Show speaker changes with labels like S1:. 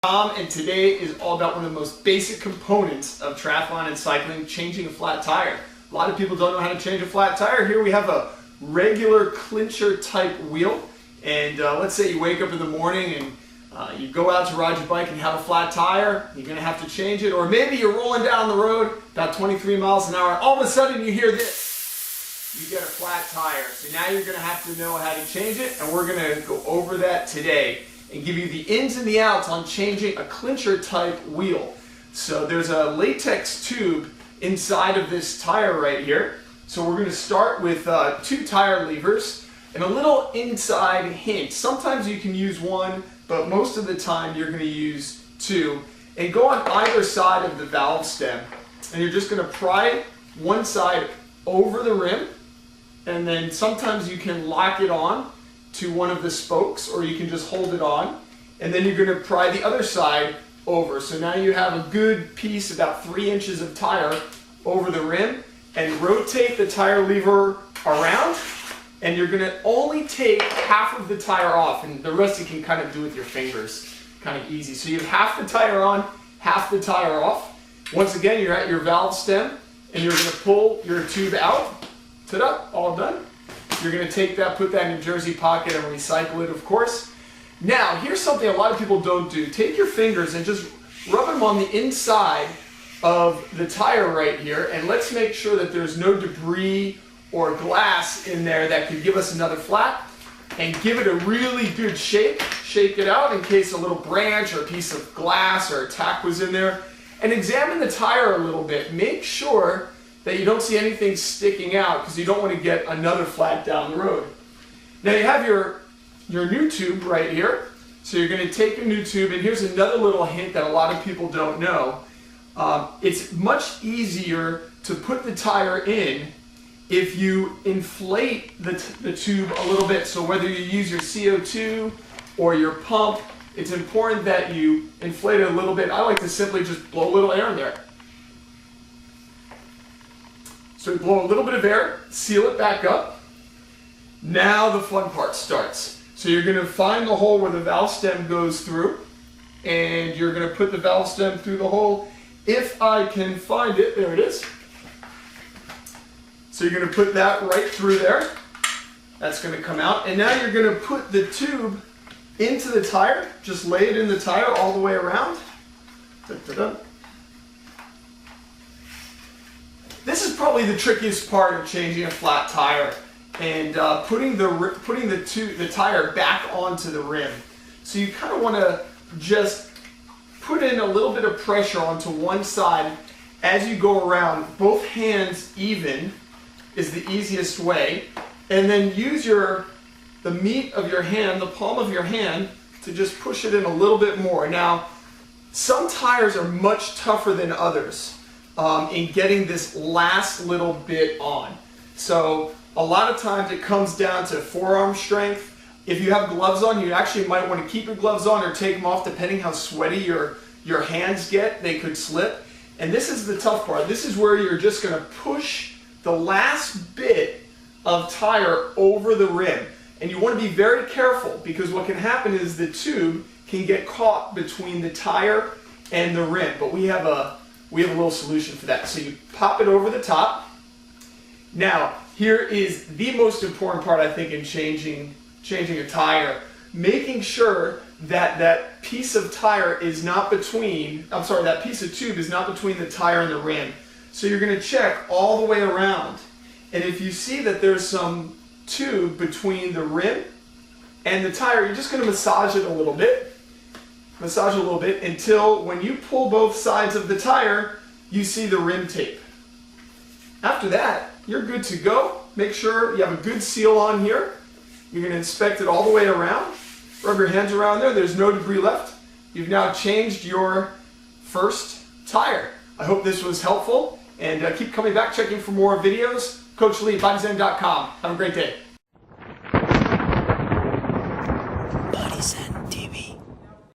S1: And today is all about one of the most basic components of triathlon and cycling, changing a flat tire. A lot of people don't know how to change a flat tire. Here we have a regular clincher type wheel, and let's say you wake up in the morning and you go out to ride your bike and you have a flat tire. You're going to have to change it, or maybe you're rolling down the road about 23 miles an hour, and all of a sudden you hear this. You get a flat tire. So now you're going to have to know how to change it, and we're going to go over that today and give you the ins and the outs on changing a clincher type wheel. So there's a latex tube inside of this tire right here. So we're going to start with 2 tire levers and a little inside hint. Sometimes you can use one, but most of the time you're going to use 2. And go on either side of the valve stem, and you're just going to pry one side over the rim, and then sometimes you can lock it on to one of the spokes, or you can just hold it on, and then you're going to pry the other side over. So now you have a good piece, about 3 inches of tire over the rim, and rotate the tire lever around, and you're going to only take half of the tire off, and the rest you can kind of do with your fingers, kind of easy. So you have half the tire on, half the tire off. Once again, you're at your valve stem, and you're going to pull your tube out. Ta-da, all done. You're going to take that, put that in your jersey pocket, and recycle it, of course. Now, here's something a lot of people don't do. Take your fingers and just rub them on the inside of the tire right here, and let's make sure that there's no debris or glass in there that could give us another flat, and give it a really good shake. Shake it out in case a little branch or a piece of glass or a tack was in there, and examine the tire a little bit. Make sure that you don't see anything sticking out, because you don't want to get another flat down the road. Now you have your new tube right here. So you're going to take a new tube, and here's another little hint that a lot of people don't know. It's much easier to put the tire in if you inflate the tube a little bit. So whether you use your CO2 or your pump, it's important that you inflate it a little bit. I like to simply just blow a little air in there. So you blow a little bit of air, seal it back up. Now the fun part starts. So you're going to find the hole where the valve stem goes through, and you're going to put the valve stem through the hole. If I can find it, there it is. So you're going to put that right through there. That's going to come out. And now you're going to put the tube into the tire. Just lay it in the tire all the way around. Da-da-da. This is probably the trickiest part of changing a flat tire, and putting the tire back onto the rim. So you kind of want to just put in a little bit of pressure onto one side as you go around. Both hands even is the easiest way, and then use the meat of your hand, the palm of your hand, to just push it in a little bit more. Now, some tires are much tougher than others in getting this last little bit on. So a lot of times it comes down to forearm strength. If you have gloves on, you actually might want to keep your gloves on or take them off, depending how sweaty your hands get. They could slip. And this is the tough part. This is where you're just going to push the last bit of tire over the rim. And you want to be very careful, because what can happen is the tube can get caught between the tire and the rim. But we have a little solution for that. So you pop it over the top. Now, here is the most important part, I think, in changing a tire. Making sure that that piece of tire is not between, that piece of tube is not between the tire and the rim. So you're going to check all the way around. And if you see that there's some tube between the rim and the tire, you're just going to massage it a little bit. Massage it a little bit until when you pull both sides of the tire, you see the rim tape. After that, you're good to go. Make sure you have a good seal on here. You're going to inspect it all the way around. Rub your hands around there. There's no debris left. You've now changed your first tire. I hope this was helpful, and keep coming back, checking for more videos. Coach Lee, BodyZen.com. Have a great day. BodyZen.